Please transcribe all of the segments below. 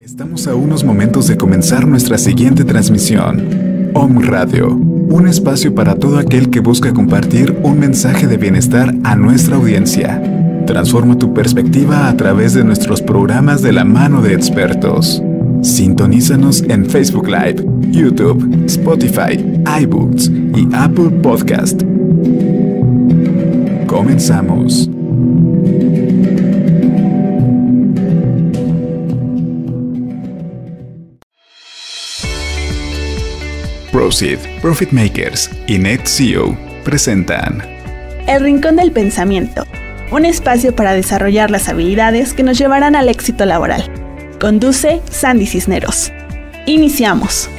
Estamos a unos momentos de comenzar nuestra siguiente transmisión. Om Radio, un espacio para todo aquel que busca compartir un mensaje de bienestar a nuestra audiencia. Transforma tu perspectiva a través de nuestros programas de la mano de expertos. Sintonízanos en Facebook Live, YouTube, Spotify, iBooks y Apple Podcast. Comenzamos. Proceed, Profit Makers y NetCEO presentan El Rincón del Pensamiento, un espacio para desarrollar las habilidades que nos llevarán al éxito laboral. Conduce Sandy Cisneros. Iniciamos.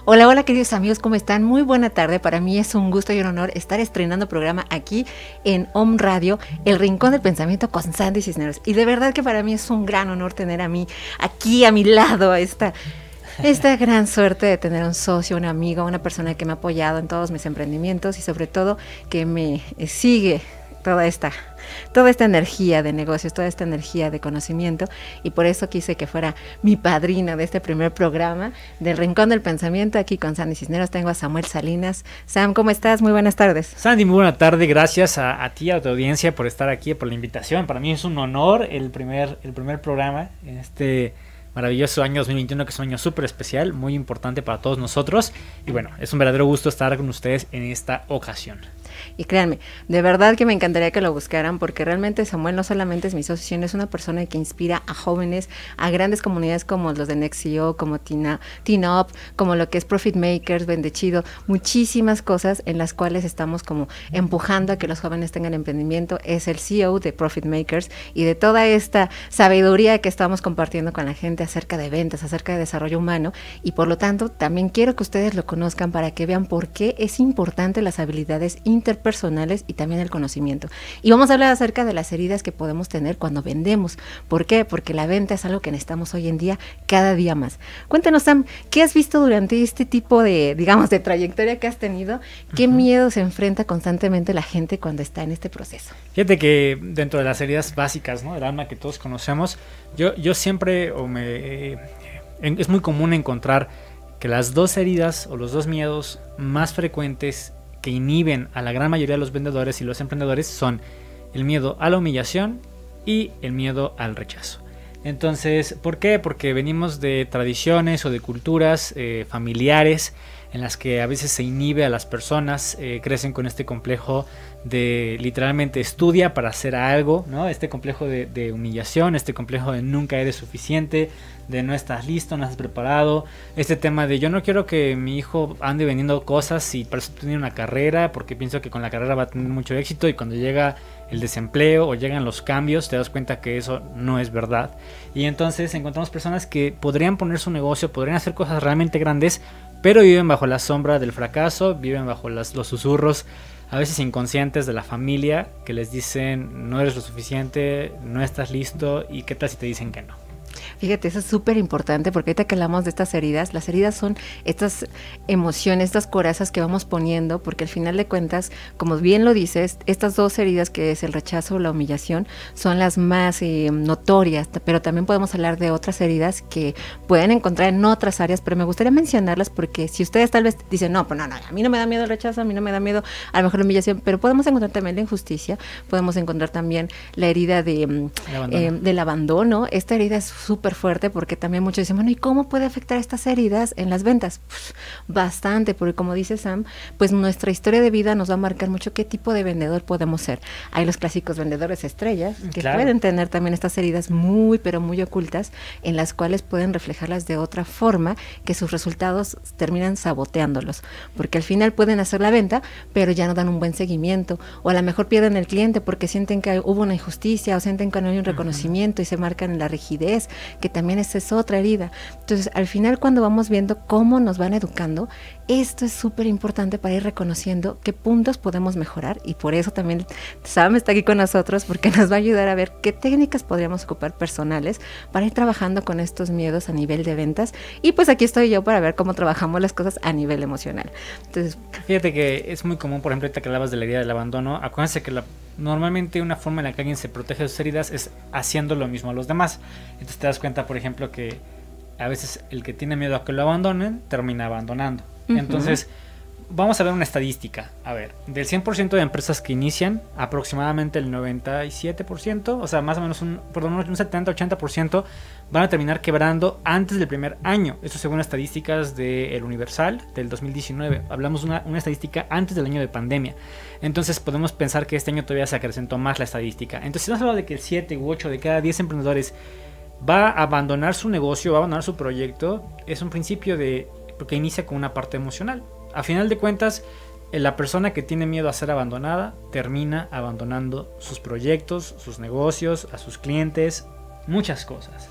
Hola, hola queridos amigos, ¿cómo están? Muy buena tarde, para mí es un gusto y un honor estar estrenando programa aquí en Om Radio, El Rincón del Pensamiento con Sandy Cisneros. Y de verdad que para mí es un gran honor tener a mí aquí a mi lado, esta gran suerte de tener un socio, un amigo, una persona que me ha apoyado en todos mis emprendimientos y sobre todo que me sigue toda esta energía de negocios, toda esta energía de conocimiento, y por eso quise que fuera mi padrino de este primer programa del Rincón del Pensamiento aquí con Sandy Cisneros. Tengo a Samuel Salinas. Sam, ¿cómo estás? Muy buenas tardes. Sandy, muy buena tarde, gracias a ti, a tu audiencia por estar aquí, por la invitación. Para mí es un honor el primer programa en este maravilloso año 2021, que es un año súper especial, muy importante para todos nosotros, y bueno, es un verdadero gusto estar con ustedes en esta ocasión. Y créanme, de verdad que me encantaría que lo buscaran, porque realmente Samuel no solamente es mi socio, sino es una persona que inspira a jóvenes, a grandes comunidades como los de NetCEO, como Teen Up, como lo que es Profit Makers, Vende Chido, muchísimas cosas en las cuales estamos como empujando a que los jóvenes tengan emprendimiento. Es el CEO de Profit Makers y de toda esta sabiduría que estamos compartiendo con la gente acerca de ventas, acerca de desarrollo humano, y por lo tanto también quiero que ustedes lo conozcan para que vean por qué es importante las habilidades interpersonales y también el conocimiento. Y vamos a hablar acerca de las heridas que podemos tener cuando vendemos. ¿Por qué? Porque la venta es algo que necesitamos hoy en día, cada día más. Cuéntanos, Sam, ¿qué has visto durante este tipo de, digamos, de trayectoria que has tenido? ¿Qué miedo se enfrenta constantemente la gente cuando está en este proceso? Fíjate que dentro de las heridas básicas, ¿no?, del alma que todos conocemos, yo siempre es muy común encontrar que las dos heridas o los dos miedos más frecuentes que inhiben a la gran mayoría de los vendedores y los emprendedores son el miedo a la humillación y el miedo al rechazo. Entonces, ¿por qué? Porque venimos de tradiciones o de culturas familiares en las que a veces se inhibe a las personas, crecen con este complejo de literalmente estudia para hacer algo, ¿no? Este complejo de humillación, este complejo de nunca eres suficiente, de no estás listo, no estás preparado, este tema de yo no quiero que mi hijo ande vendiendo cosas y para eso tiene una carrera, porque pienso que con la carrera va a tener mucho éxito, y cuando llega el desempleo o llegan los cambios te das cuenta que eso no es verdad. Y entonces encontramos personas que podrían poner su negocio, podrían hacer cosas realmente grandes, pero viven bajo la sombra del fracaso, viven bajo los susurros a veces inconscientes de la familia que les dicen no eres lo suficiente, no estás listo, y qué tal si te dicen que no. Fíjate, eso es súper importante, porque ahorita que hablamos de estas heridas, las heridas son estas emociones, estas corazas que vamos poniendo, porque al final de cuentas, como bien lo dices, estas dos heridas, que es el rechazo o la humillación, son las más notorias, pero también podemos hablar de otras heridas que pueden encontrar en otras áreas, pero me gustaría mencionarlas porque si ustedes tal vez dicen, no, a mí no me da miedo el rechazo, a mí no me da miedo a lo mejor la humillación, pero podemos encontrar también la injusticia, podemos encontrar también la herida del abandono. Esta herida es súper fuerte, porque también muchos dicen, bueno, ¿y cómo puede afectar estas heridas en las ventas? Pues, bastante, porque como dice Sam, pues nuestra historia de vida nos va a marcar mucho qué tipo de vendedor podemos ser. Hay los clásicos vendedores estrellas, que claro, pueden tener también estas heridas muy, pero muy ocultas, en las cuales pueden reflejarlas de otra forma, que sus resultados terminan saboteándolos, porque al final pueden hacer la venta, pero ya no dan un buen seguimiento, o a lo mejor pierden el cliente porque sienten que hubo una injusticia, o sienten que no hay un reconocimiento y se marcan en la rigidez, que también esa es otra herida. Entonces, al final, cuando vamos viendo cómo nos van educando, esto es súper importante para ir reconociendo qué puntos podemos mejorar, y por eso también Sam está aquí con nosotros, porque nos va a ayudar a ver qué técnicas podríamos ocupar personales para ir trabajando con estos miedos a nivel de ventas. Y pues aquí estoy yo para ver cómo trabajamos las cosas a nivel emocional. Entonces, fíjate que es muy común, por ejemplo, ahorita que hablabas de la herida del abandono, acuérdense que normalmente una forma en la que alguien se protege de sus heridas es haciendo lo mismo a los demás. Entonces te das cuenta, por ejemplo, que a veces el que tiene miedo a que lo abandonen termina abandonando. Entonces, vamos a ver una estadística. A ver, del 100% de empresas que inician, aproximadamente el 97%, o sea, más o menos un 70-80% van a terminar quebrando antes del primer año. Esto según estadísticas de El Universal del 2019. Hablamos de una estadística antes del año de pandemia. Entonces podemos pensar que este año todavía se acrecentó más la estadística. Entonces, si nos habla de que el 7 u 8 de cada 10 emprendedores va a abandonar su negocio, va a abandonar su proyecto, es un principio porque inicia con una parte emocional. A final de cuentas, la persona que tiene miedo a ser abandonada termina abandonando sus proyectos, sus negocios, a sus clientes, muchas cosas.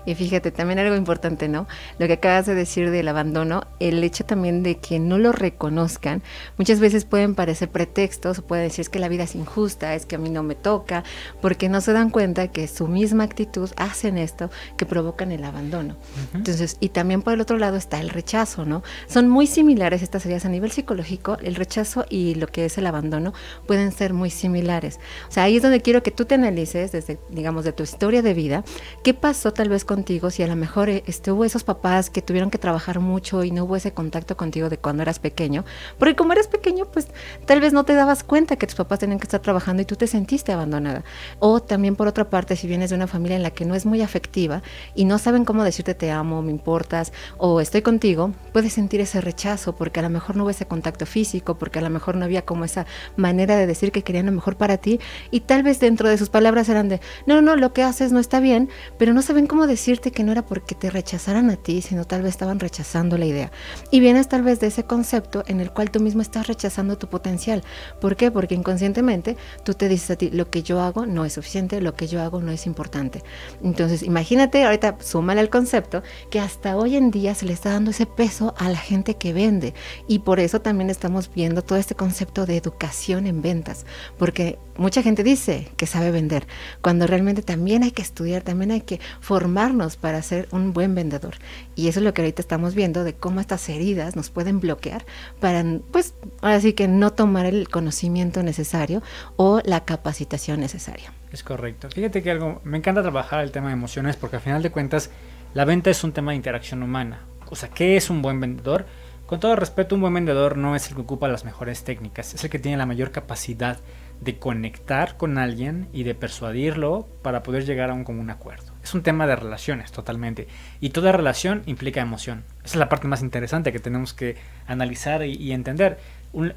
Y fíjate, también algo importante, ¿no? Lo que acabas de decir del abandono, el hecho también de que no lo reconozcan, muchas veces pueden parecer pretextos, o pueden decir es que la vida es injusta, es que a mí no me toca, porque no se dan cuenta que su misma actitud hacen esto que provocan el abandono. Entonces, y también por el otro lado está el rechazo, ¿no? Son muy similares estas heridas a nivel psicológico, el rechazo y lo que es el abandono pueden ser muy similares. O sea, ahí es donde quiero que tú te analices desde, digamos, de tu historia de vida, qué pasó tal vez contigo, si a lo mejor hubo esos papás que tuvieron que trabajar mucho y no hubo ese contacto contigo de cuando eras pequeño, porque como eras pequeño, pues tal vez no te dabas cuenta que tus papás tenían que estar trabajando y tú te sentiste abandonada. O también por otra parte, si vienes de una familia en la que no es muy afectiva y no saben cómo decirte te amo, me importas o estoy contigo, puedes sentir ese rechazo porque a lo mejor no hubo ese contacto físico, porque a lo mejor no había como esa manera de decir que querían lo mejor para ti, y tal vez dentro de sus palabras eran de no, lo que haces no está bien, pero no saben cómo decirte que no era porque te rechazaran a ti, sino tal vez estaban rechazando la idea. Y vienes tal vez de ese concepto en el cual tú mismo estás rechazando tu potencial. ¿Por qué? Porque inconscientemente tú te dices a ti, lo que yo hago no es suficiente, lo que yo hago no es importante. Entonces, imagínate, ahorita súmale al concepto que hasta hoy en día se le está dando ese peso a la gente que vende. Y por eso también estamos viendo todo este concepto de educación en ventas. Porque mucha gente dice que sabe vender, cuando realmente también hay que estudiar, también hay que formarnos para ser un buen vendedor. Y eso es lo que ahorita estamos viendo, de cómo estas heridas nos pueden bloquear para, pues, ahora sí que no tomar el conocimiento necesario o la capacitación necesaria. Es correcto. Fíjate que me encanta trabajar el tema de emociones, porque al final de cuentas la venta es un tema de interacción humana. O sea, ¿qué es un buen vendedor? Con todo respeto, un buen vendedor no es el que ocupa las mejores técnicas, es el que tiene la mayor capacidad de conectar con alguien y de persuadirlo para poder llegar a un común acuerdo. Es un tema de relaciones totalmente, y toda relación implica emoción. Esa es la parte más interesante que tenemos que analizar y entender.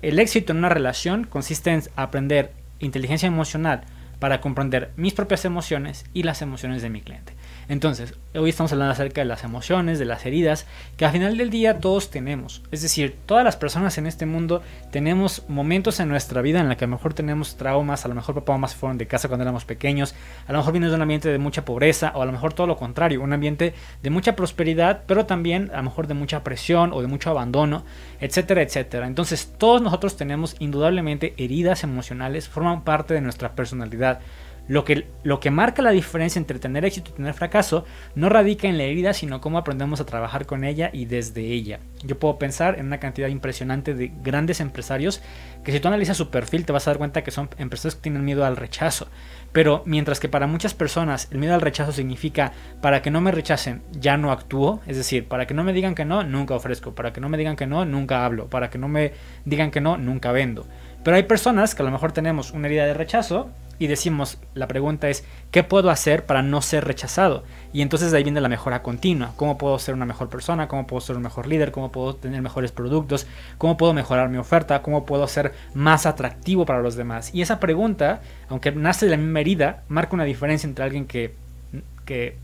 El éxito en una relación consiste en aprender inteligencia emocional para comprender mis propias emociones y las emociones de mi cliente. Entonces, hoy estamos hablando acerca de las emociones, de las heridas, que al final del día todos tenemos. Es decir, todas las personas en este mundo tenemos momentos en nuestra vida en la que a lo mejor tenemos traumas, a lo mejor papá o mamá se fueron de casa cuando éramos pequeños, a lo mejor vienes de un ambiente de mucha pobreza, o a lo mejor todo lo contrario, un ambiente de mucha prosperidad, pero también a lo mejor de mucha presión o de mucho abandono, etcétera, etcétera. Entonces, todos nosotros tenemos indudablemente heridas emocionales, forman parte de nuestra personalidad. Lo que marca la diferencia entre tener éxito y tener fracaso no radica en la herida, sino cómo aprendemos a trabajar con ella y desde ella. Yo puedo pensar en una cantidad impresionante de grandes empresarios que, si tú analizas su perfil, te vas a dar cuenta que son empresarios que tienen miedo al rechazo. Pero mientras que para muchas personas el miedo al rechazo significa: para que no me rechacen ya no actúo, es decir, para que no me digan que no, nunca ofrezco, para que no me digan que no, nunca hablo, para que no me digan que no, nunca vendo. Pero hay personas que a lo mejor tenemos una herida de rechazo y decimos, la pregunta es, ¿qué puedo hacer para no ser rechazado? Y entonces de ahí viene la mejora continua. ¿Cómo puedo ser una mejor persona? ¿Cómo puedo ser un mejor líder? ¿Cómo puedo tener mejores productos? ¿Cómo puedo mejorar mi oferta? ¿Cómo puedo ser más atractivo para los demás? Y esa pregunta, aunque nace de la misma herida, marca una diferencia entre alguien que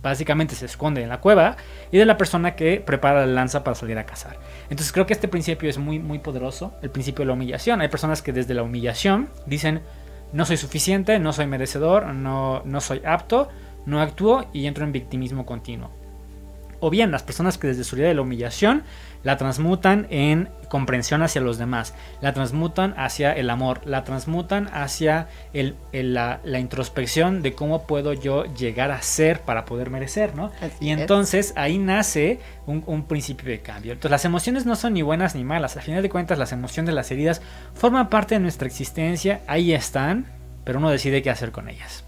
básicamente se esconde en la cueva y de la persona que prepara la lanza para salir a cazar. Entonces creo que este principio es muy, muy poderoso, el principio de la humillación. Hay personas que desde la humillación dicen: no soy suficiente, no soy merecedor, no soy apto, no actúo y entro en victimismo continuo. O bien las personas que desde su herida de la humillación la transmutan en comprensión hacia los demás, la transmutan hacia el amor, la transmutan hacia la introspección de cómo puedo yo llegar a ser para poder merecer, ¿no? Y entonces ahí nace un principio de cambio. Entonces las emociones no son ni buenas ni malas, al final de cuentas las emociones de las heridas forman parte de nuestra existencia, ahí están, pero uno decide qué hacer con ellas.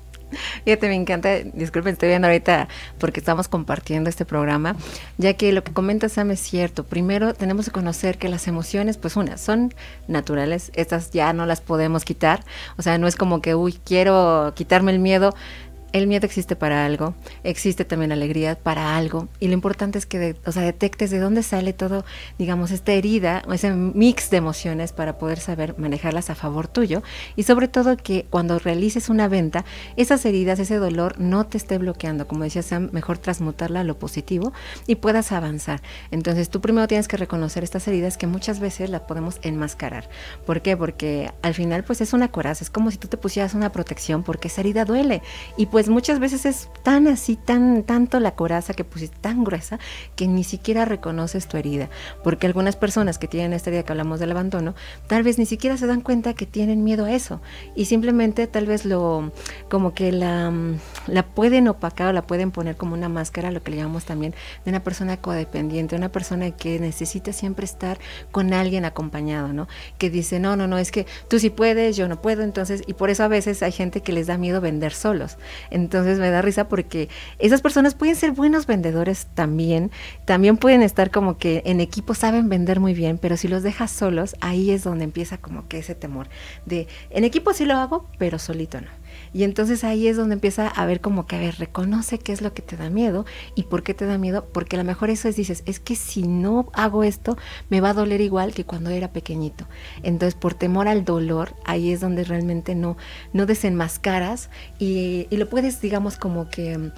Fíjate, me encanta, disculpen, estoy viendo ahorita porque estamos compartiendo este programa, ya que lo que comenta Sam es cierto. Primero tenemos que conocer que las emociones, pues son naturales, estas ya no las podemos quitar, o sea, no es como que, quiero quitarme el miedo. El miedo existe para algo, existe también la alegría para algo, y lo importante es que detectes de dónde sale todo, digamos, esta herida o ese mix de emociones para poder saber manejarlas a favor tuyo, y sobre todo que cuando realices una venta, esas heridas, ese dolor no te esté bloqueando, como decía Sam, mejor transmutarla a lo positivo y puedas avanzar. Entonces tú primero tienes que reconocer estas heridas que muchas veces las podemos enmascarar. ¿Por qué? Porque al final pues es una coraza, es como si tú te pusieras una protección porque esa herida duele, y pues muchas veces es tan así, tanto la coraza que pusiste tan gruesa que ni siquiera reconoces tu herida, porque algunas personas que tienen esta herida que hablamos del abandono, tal vez ni siquiera se dan cuenta que tienen miedo a eso, y simplemente tal vez como que la pueden opacar o la pueden poner como una máscara, lo que le llamamos también de una persona codependiente, una persona que necesita siempre estar con alguien acompañado, ¿no? Que dice, no, es que tú sí puedes, yo no puedo, entonces, y por eso a veces hay gente que les da miedo vender solos. Entonces me da risa porque esas personas pueden ser buenos vendedores también pueden estar como que en equipo, saben vender muy bien, pero si los dejas solos, ahí es donde empieza como que ese temor de, en equipo sí lo hago, pero solito no. Y entonces ahí es donde empieza a ver como que, reconoce qué es lo que te da miedo y por qué te da miedo, porque a lo mejor eso dices, es que si no hago esto, me va a doler igual que cuando era pequeñito. Entonces, por temor al dolor, ahí es donde realmente no desenmascaras y lo puedes, digamos, como que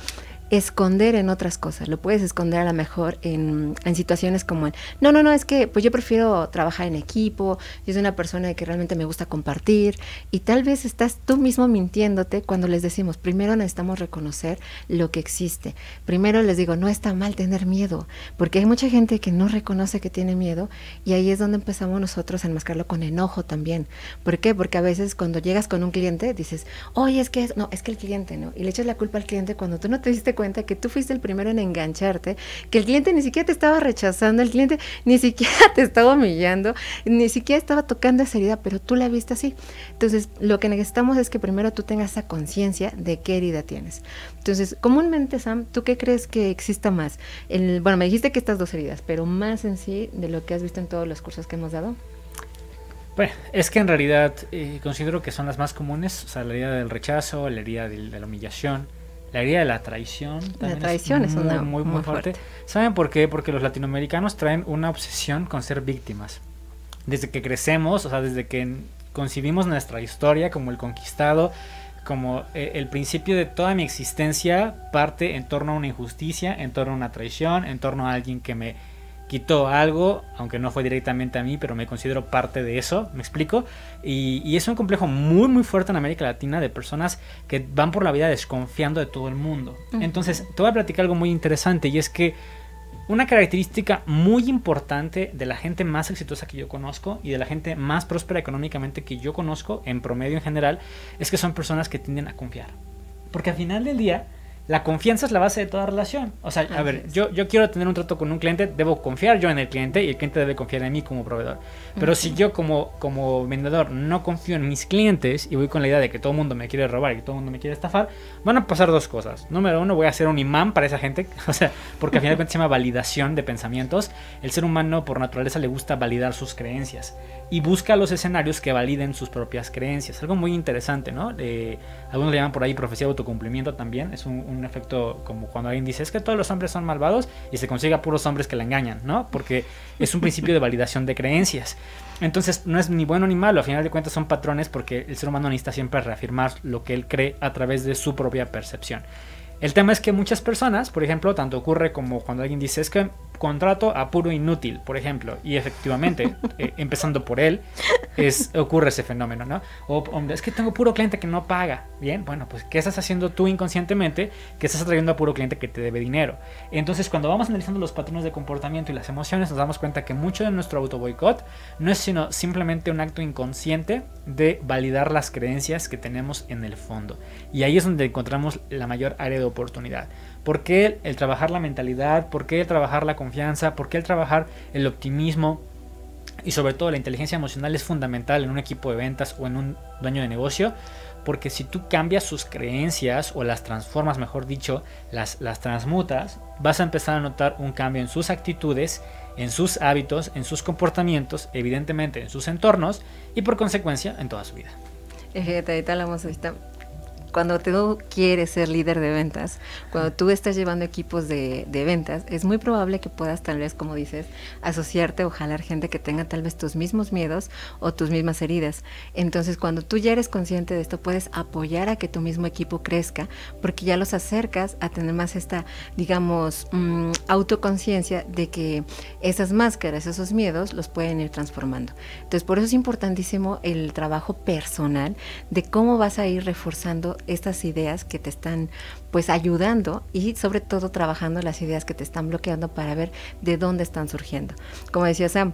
esconder en otras cosas, lo puedes esconder a lo mejor en situaciones como no, es que pues yo prefiero trabajar en equipo, yo soy una persona que realmente me gusta compartir, y tal vez estás tú mismo mintiéndote cuando les decimos, primero necesitamos reconocer lo que existe, primero les digo, no está mal tener miedo, porque hay mucha gente que no reconoce que tiene miedo, y ahí es donde empezamos nosotros a enmascararlo con enojo también. ¿Por qué? Porque a veces cuando llegas con un cliente dices, oye, es que el cliente, ¿no? Y le echas la culpa al cliente cuando tú no te diste cuenta que tú fuiste el primero en engancharte, que el cliente ni siquiera te estaba rechazando, el cliente ni siquiera te estaba humillando, ni siquiera estaba tocando esa herida, pero tú la viste así. Entonces, lo que necesitamos es que primero tú tengas esa conciencia de qué herida tienes. Entonces, comúnmente, Sam, ¿tú qué crees que exista más? Bueno, me dijiste que estas dos heridas, pero más en sí de lo que has visto en todos los cursos que hemos dado. Bueno, es que en realidad considero que son las más comunes, o sea, la herida del rechazo, la herida de la humillación, la herida de la traición. La traición es una muy fuerte. ¿Saben por qué? Porque los latinoamericanos traen una obsesión con ser víctimas. Desde que crecemos, o sea, desde que concibimos nuestra historia como el conquistado, como el principio de toda mi existencia parte en torno a una injusticia, en torno a una traición, en torno a alguien que me quitó algo, aunque no fue directamente a mí, pero me considero parte de eso, ¿me explico? Y es un complejo muy fuerte en América Latina de personas que van por la vida desconfiando de todo el mundo. Entonces, te voy a platicar algo muy interesante, y es que una característica muy importante de la gente más exitosa que yo conozco y de la gente más próspera económicamente que yo conozco, en promedio en general, es que son personas que tienden a confiar. Porque al final del día, la confianza es la base de toda relación. O sea, a ver, yo quiero tener un trato con un cliente, debo confiar yo en el cliente y el cliente debe confiar en mí como proveedor. Pero si yo como vendedor no confío en mis clientes y voy con la idea de que todo el mundo me quiere robar y que todo el mundo me quiere estafar, van a pasar dos cosas. Número uno, voy a ser un imán para esa gente, o sea, porque al final de cuentas se llama validación de pensamientos. El ser humano por naturaleza le gusta validar sus creencias y busca los escenarios que validen sus propias creencias. Algo muy interesante, ¿no? Algunos le llaman por ahí profecía de autocumplimiento también. Es un efecto como cuando alguien dice, es que todos los hombres son malvados, y se consigue a puros hombres que la engañan, ¿no? Porque es un principio de validación de creencias. Entonces no es ni bueno ni malo, al final de cuentas son patrones, porque el ser humano necesita siempre reafirmar lo que él cree a través de su propia percepción. El tema es que muchas personas, por ejemplo, tanto ocurre como cuando alguien dice es que contrato a puro inútil, por ejemplo, y efectivamente, empezando por él, ocurre ese fenómeno, ¿no? O es que tengo puro cliente que no paga. Bien, bueno, pues ¿qué estás haciendo tú inconscientemente? Que estás atrayendo a puro cliente que te debe dinero. Entonces, cuando vamos analizando los patrones de comportamiento y las emociones, nos damos cuenta que mucho de nuestro auto boicot no es sino simplemente un acto inconsciente de validar las creencias que tenemos en el fondo. Y ahí es donde encontramos la mayor área de oportunidad. ¿Por qué el trabajar la mentalidad? ¿Por qué el trabajar la confianza? ¿Por qué el trabajar el optimismo? Y sobre todo la inteligencia emocional es fundamental en un equipo de ventas o en un dueño de negocio, porque si tú cambias sus creencias o las transformas, mejor dicho, las transmutas, vas a empezar a notar un cambio en sus actitudes, en sus hábitos, en sus comportamientos, evidentemente en sus entornos y por consecuencia en toda su vida. Fíjate, ahorita hablamos ahorita. Cuando tú quieres ser líder de ventas, cuando tú estás llevando equipos de ventas, es muy probable que puedas tal vez, como dices, asociarte o jalar gente que tenga tal vez tus mismos miedos o tus mismas heridas. Entonces, cuando tú ya eres consciente de esto, puedes apoyar a que tu mismo equipo crezca, porque ya los acercas a tener más esta, digamos, autoconciencia de que esas máscaras, esos miedos, los pueden ir transformando. Entonces, por eso es importantísimo el trabajo personal de cómo vas a ir reforzando estas ideas que te están pues ayudando y sobre todo trabajando las ideas que te están bloqueando para ver de dónde están surgiendo. Como decía Sam,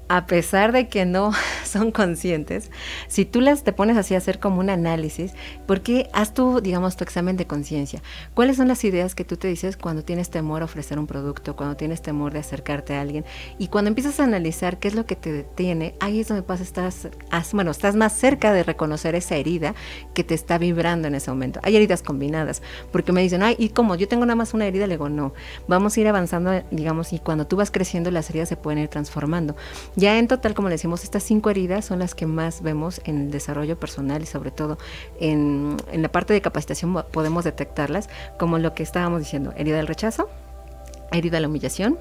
a pesar de que no son conscientes, si tú te pones así a hacer como un análisis, porque haz tú, digamos, tu examen de conciencia. ¿Cuáles son las ideas que tú te dices cuando tienes temor a ofrecer un producto, cuando tienes temor de acercarte a alguien? Y cuando empiezas a analizar qué es lo que te detiene, ahí es donde estás más cerca de reconocer esa herida que te está vibrando en ese momento. Hay heridas combinadas, porque me dicen, ay, ¿y cómo? Yo tengo nada más una herida, le digo, no. Vamos a ir avanzando, digamos, y cuando tú vas creciendo, las heridas se pueden ir transformando. Ya en total, como le decimos, estas 5 heridas son las que más vemos en el desarrollo personal y sobre todo en la parte de capacitación podemos detectarlas como lo que estábamos diciendo: herida del rechazo, herida de la humillación,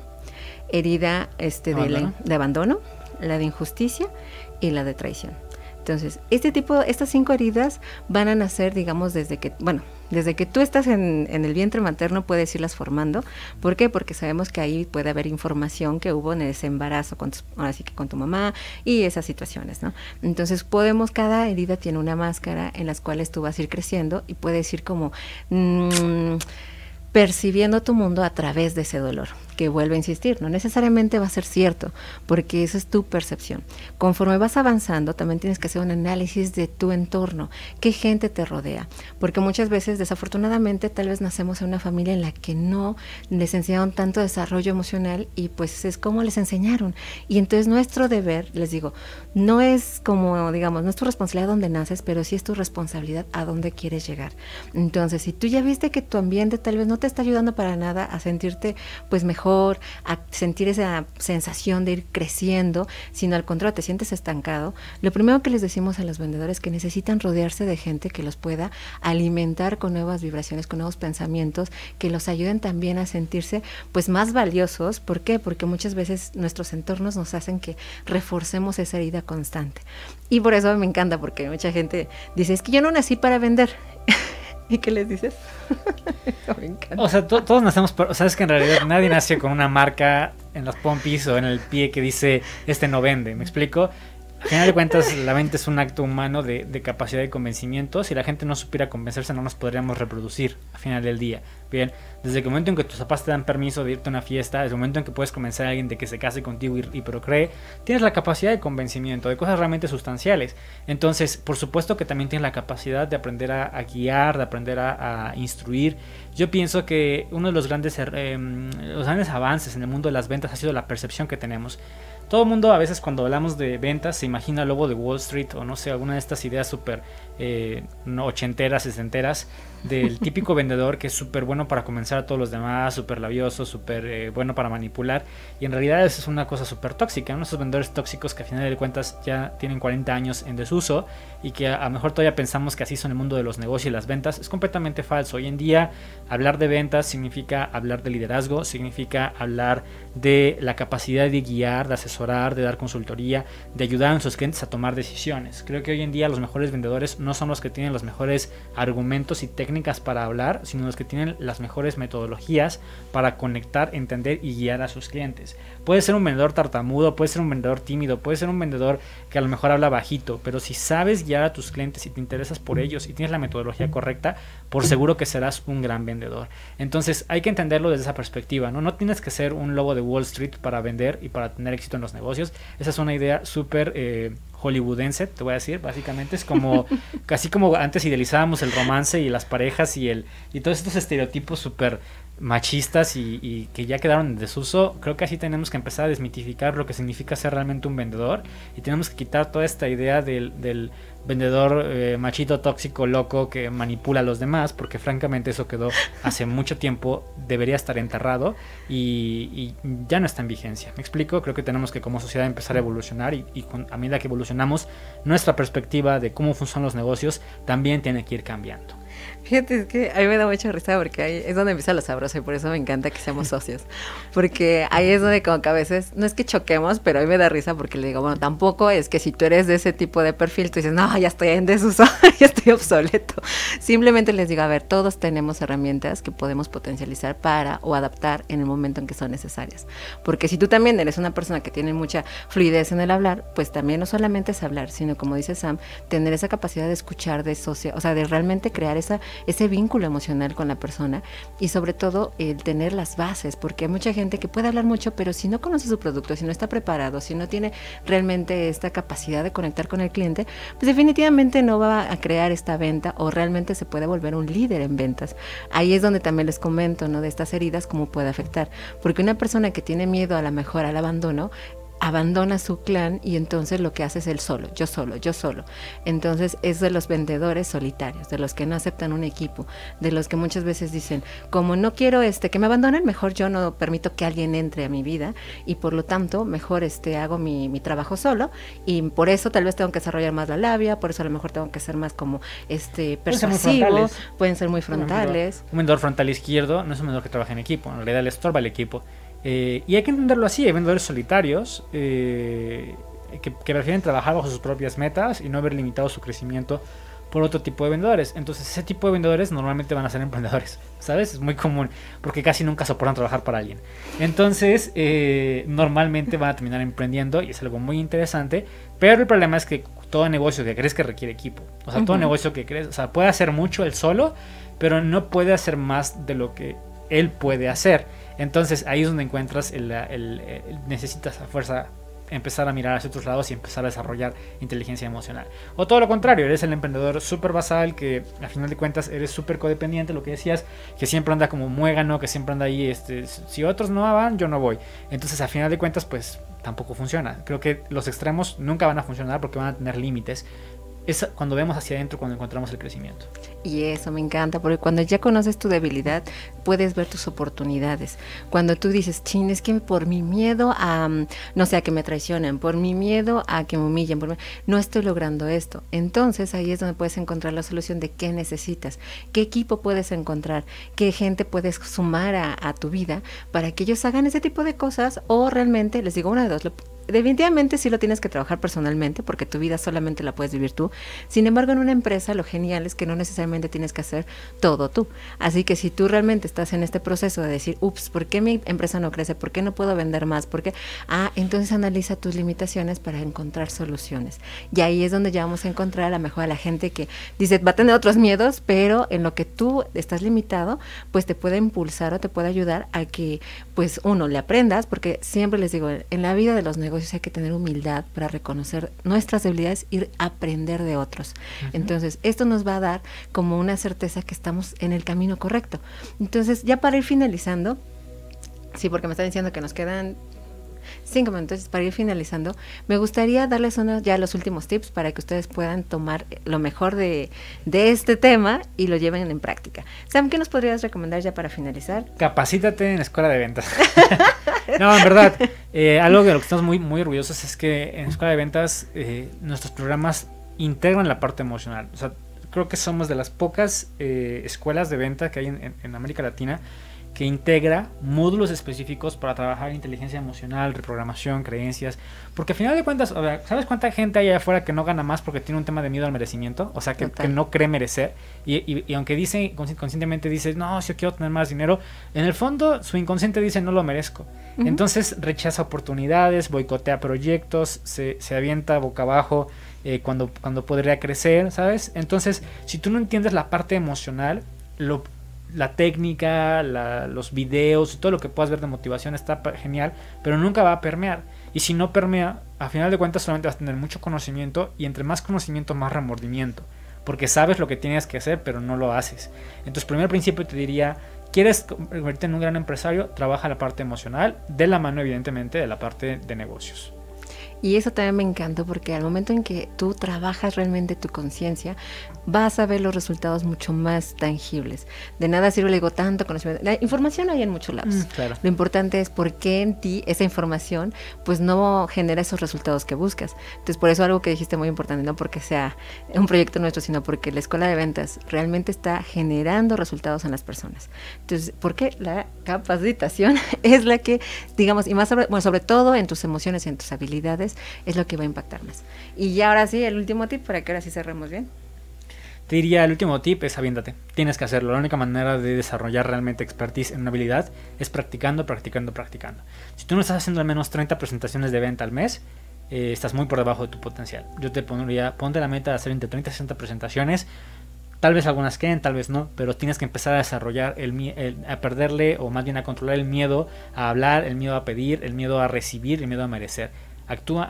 herida de abandono, la de injusticia y la de traición. Entonces, estas 5 heridas van a nacer, digamos, desde que tú estás en el vientre materno, puedes irlas formando. ¿Por qué? Porque sabemos que ahí puede haber información que hubo en ese embarazo, ahora sí que con tu mamá y esas situaciones, ¿no? Entonces, cada herida tiene una máscara en las cuales tú vas a ir creciendo y puedes ir como percibiendo tu mundo a través de ese dolor, que vuelve a insistir, no necesariamente va a ser cierto, porque esa es tu percepción. Conforme vas avanzando, también tienes que hacer un análisis de tu entorno, qué gente te rodea, porque muchas veces, desafortunadamente, tal vez nacemos en una familia en la que no les enseñaron tanto desarrollo emocional y pues es como les enseñaron. Y entonces nuestro deber, les digo, no es como, digamos, no es tu responsabilidad donde naces, pero sí es tu responsabilidad a dónde quieres llegar. Entonces, si tú ya viste que tu ambiente tal vez no te está ayudando para nada a sentirte pues mejor, a sentir esa sensación de ir creciendo, sino al contrario, te sientes estancado, lo primero que les decimos a los vendedores es que necesitan rodearse de gente que los pueda alimentar con nuevas vibraciones, con nuevos pensamientos, que los ayuden también a sentirse pues más valiosos. ¿Por qué? Porque muchas veces nuestros entornos nos hacen que reforcemos esa herida constante. Y por eso me encanta, porque mucha gente dice, es que yo no nací para vender. ¿Y qué les dices? Me encanta. O sea, todos nacemos, sabes que en realidad nadie nace con una marca en los pompis o en el pie que dice, no vende, ¿me explico? Al final de cuentas, la venta es un acto humano de capacidad de convencimiento. Si la gente no supiera convencerse, no nos podríamos reproducir al final del día. Bien, desde el momento en que tus papás te dan permiso de irte a una fiesta, desde el momento en que puedes convencer a alguien de que se case contigo y procree, tienes la capacidad de convencimiento de cosas realmente sustanciales. Entonces, por supuesto que también tienes la capacidad de aprender a guiar, de aprender a instruir. Yo pienso que uno de los grandes avances en el mundo de las ventas ha sido la percepción que tenemos. Todo el mundo a veces cuando hablamos de ventas se imagina el lobo de Wall Street o no sé, alguna de estas ideas súper ochenteras, sesenteras del típico vendedor que es súper bueno para convencer a todos los demás, súper labioso, súper bueno para manipular, y en realidad eso es una cosa súper tóxica, ¿no? Esos vendedores tóxicos que al final de cuentas ya tienen 40 años en desuso y que a lo mejor todavía pensamos que así son el mundo de los negocios y las ventas. Es completamente falso. Hoy en día hablar de ventas significa hablar de liderazgo, significa hablar de la capacidad de guiar, de asesorar asesorar, de dar consultoría, de ayudar a sus clientes a tomar decisiones. Creo que hoy en día los mejores vendedores no son los que tienen los mejores argumentos y técnicas para hablar, sino los que tienen las mejores metodologías para conectar, entender y guiar a sus clientes. Puede ser un vendedor tartamudo, puede ser un vendedor tímido, puede ser un vendedor que a lo mejor habla bajito, pero si sabes guiar a tus clientes y te interesas por ellos y tienes la metodología correcta, por seguro que serás un gran vendedor. Entonces hay que entenderlo desde esa perspectiva, ¿no? No tienes que ser un lobo de Wall Street para vender y para tener éxito en los negocios. Esa es una idea súper hollywoodense, te voy a decir. Básicamente es como casi como antes idealizábamos el romance y las parejas y todos estos estereotipos súper machistas y que ya quedaron en desuso. Creo que así tenemos que empezar a desmitificar lo que significa ser realmente un vendedor, y tenemos que quitar toda esta idea del vendedor machito, tóxico, loco, que manipula a los demás, porque francamente eso quedó hace mucho tiempo, debería estar enterrado y ya no está en vigencia. ¿Me explico? Creo que tenemos que como sociedad empezar a evolucionar y a medida que evolucionamos, nuestra perspectiva de cómo funcionan los negocios también tiene que ir cambiando. Fíjate, es que a mí me da mucha risa porque ahí es donde empieza lo sabroso y por eso me encanta que seamos socios. Porque ahí es donde como que a veces, no es que choquemos, pero a mí me da risa porque le digo, bueno, tampoco es que si tú eres de ese tipo de perfil, tú dices, no, ya estoy en desuso, ya estoy obsoleto. Simplemente les digo, a ver, todos tenemos herramientas que podemos potencializar para o adaptar en el momento en que son necesarias. Porque si tú también eres una persona que tiene mucha fluidez en el hablar, pues también no solamente es hablar, sino como dice Sam, tener esa capacidad de escuchar, de o sea, de realmente crear ese vínculo emocional con la persona, y sobre todo el tener las bases, porque hay mucha gente que puede hablar mucho, pero si no conoce su producto, si no está preparado, si no tiene realmente esta capacidad de conectar con el cliente, pues definitivamente no va a crear esta venta o realmente se puede volver un líder en ventas. Ahí es donde también les comento, ¿no?, de estas heridas, cómo puede afectar, porque una persona que tiene miedo a la mejor al abandono, abandona su clan y entonces lo que hace es el solo, yo solo, yo solo. Entonces es de los vendedores solitarios, de los que no aceptan un equipo, de los que muchas veces dicen, como no quiero que me abandonen, mejor yo no permito que alguien entre a mi vida y por lo tanto mejor hago mi trabajo solo, y por eso tal vez tengo que desarrollar más la labia, por eso a lo mejor tengo que ser más como persuasivo, pueden ser muy frontales. Un vendedor frontal izquierdo no es un vendedor que trabaja en equipo, en realidad le estorba al equipo. Y hay que entenderlo así. Hay vendedores solitarios que prefieren trabajar bajo sus propias metas y no ver limitado su crecimiento por otro tipo de vendedores. Entonces ese tipo de vendedores normalmente van a ser emprendedores, ¿sabes? Es muy común porque casi nunca soportan trabajar para alguien. Entonces normalmente van a terminar emprendiendo y es algo muy interesante, pero el problema es que todo negocio que crees que requiere equipo, o sea, todo negocio que crees, o sea, puede hacer mucho él solo, pero no puede hacer más de lo que él puede hacer. Entonces ahí es donde encuentras necesitas a fuerza empezar a mirar hacia otros lados y empezar a desarrollar inteligencia emocional. O todo lo contrario, eres el emprendedor súper basal que al final de cuentas eres súper codependiente, lo que decías, que siempre anda como muégano, que siempre anda ahí, si otros no van, yo no voy. Entonces al final de cuentas pues tampoco funciona. Creo que los extremos nunca van a funcionar porque van a tener límites. Es cuando vemos hacia adentro cuando encontramos el crecimiento. Y eso me encanta, porque cuando ya conoces tu debilidad, puedes ver tus oportunidades. Cuando tú dices, chin, es que por mi miedo a, no sé, a que me traicionen, por mi miedo a que me humillen, no estoy logrando esto. Entonces ahí es donde puedes encontrar la solución de qué necesitas, qué equipo puedes encontrar, qué gente puedes sumar a tu vida para que ellos hagan ese tipo de cosas, o realmente, les digo una de dos, definitivamente sí lo tienes que trabajar personalmente porque tu vida solamente la puedes vivir tú. Sin embargo, en una empresa lo genial es que no necesariamente tienes que hacer todo tú. Así que si tú realmente estás en este proceso de decir, ups, ¿por qué mi empresa no crece? ¿Por qué no puedo vender más? ¿Por qué? Entonces analiza tus limitaciones para encontrar soluciones. Y ahí es donde ya vamos a encontrar a lo mejor a la gente que dice, va a tener otros miedos, pero en lo que tú estás limitado, pues te puede impulsar o te puede ayudar a que, pues uno, le aprendas, porque siempre les digo, en la vida de los negocios hay que tener humildad para reconocer nuestras debilidades y aprender de otros. Entonces, esto nos va a dar como una certeza que estamos en el camino correcto. Entonces, ya para ir finalizando, sí, porque me están diciendo que nos quedan 5 minutos para ir finalizando, me gustaría darles ya los últimos tips para que ustedes puedan tomar lo mejor de este tema y lo lleven en práctica. Sam, ¿qué nos podrías recomendar ya para finalizar? Capacítate en Escuela de Ventas. No, en verdad, algo de lo que estamos muy, muy orgullosos es que en Escuela de Ventas nuestros programas integran la parte emocional. O sea, creo que somos de las pocas escuelas de venta que hay en América Latina que integra módulos específicos para trabajar inteligencia emocional, reprogramación, creencias, porque al final de cuentas, ¿sabes cuánta gente hay allá afuera que no gana más porque tiene un tema de miedo al merecimiento? O sea, que no cree merecer, y aunque dice, conscientemente dice, no, si yo quiero tener más dinero, en el fondo su inconsciente dice, no lo merezco. Entonces rechaza oportunidades, boicotea proyectos, se avienta boca abajo cuando podría crecer, ¿sabes? Entonces, si tú no entiendes la parte emocional, la técnica, los videos, todo lo que puedas ver de motivación está genial, pero nunca va a permear. Y si no permea, a final de cuentas solamente vas a tener mucho conocimiento, y entre más conocimiento, más remordimiento, porque sabes lo que tienes que hacer, pero no lo haces. Entonces, primer principio te diría, ¿quieres convertirte en un gran empresario? Trabaja la parte emocional, de la mano evidentemente de la parte de negocios. Y eso también me encantó, porque al momento en que tú trabajas realmente tu conciencia, vas a ver los resultados mucho más tangibles. De nada sirve, le digo, tanto conocimiento. La información hay en muchos lados. Claro. Lo importante es por qué en ti esa información pues no genera esos resultados que buscas. Entonces, por eso algo que dijiste muy importante, no porque sea un proyecto nuestro, sino porque la escuela de ventas realmente está generando resultados en las personas. Entonces, porque la capacitación es la que, digamos, y más sobre todo en tus emociones y en tus habilidades, es lo que va a impactar más. Y ya ahora sí, el último tip para que ahora sí cerremos bien. Te diría, el último tip es aviéntate. Tienes que hacerlo. La única manera de desarrollar realmente expertise en una habilidad es practicando. Si tú no estás haciendo al menos 30 presentaciones de venta al mes, estás muy por debajo de tu potencial. Yo te pondría, ponte la meta de hacer entre 30 y 60 presentaciones. Tal vez algunas queden, tal vez no, pero tienes que empezar a desarrollar a perderle, o más bien a controlar el miedo a hablar, el miedo a pedir, el miedo a recibir, el miedo a merecer. Actúa.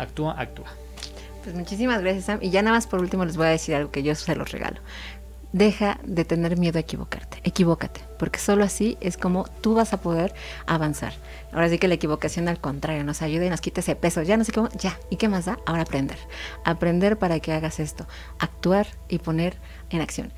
Pues muchísimas gracias, Sam. Y ya nada más por último les voy a decir algo que yo se los regalo. Deja de tener miedo a equivócate, porque solo así es como tú vas a poder avanzar. Ahora sí que la equivocación, al contrario, nos ayuda y nos quita ese peso. Ya no sé cómo, ya, ¿y qué más da? Ahora aprender para que hagas esto, actuar y poner en acción,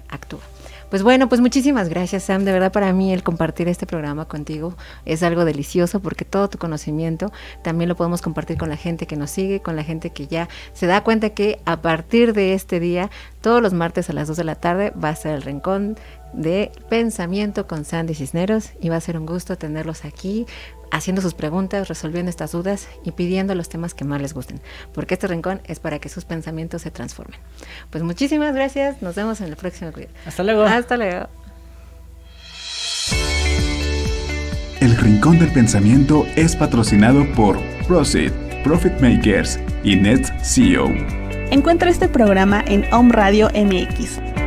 actúa. Pues bueno, pues muchísimas gracias, Sam. De verdad, para mí el compartir este programa contigo es algo delicioso, porque todo tu conocimiento también lo podemos compartir con la gente que nos sigue, con la gente que ya se da cuenta que a partir de este día, todos los martes a las 2 de la tarde, va a ser el Rincón de Pensamiento con Sandy Cisneros, y va a ser un gusto tenerlos aquí, haciendo sus preguntas, resolviendo estas dudas y pidiendo los temas que más les gusten, porque este rincón es para que sus pensamientos se transformen. Pues muchísimas gracias, nos vemos en el próximo video. Hasta luego. El Rincón del Pensamiento es patrocinado por Proceed, Profit Makers y NetSEO. Encuentra este programa en Home Radio MX.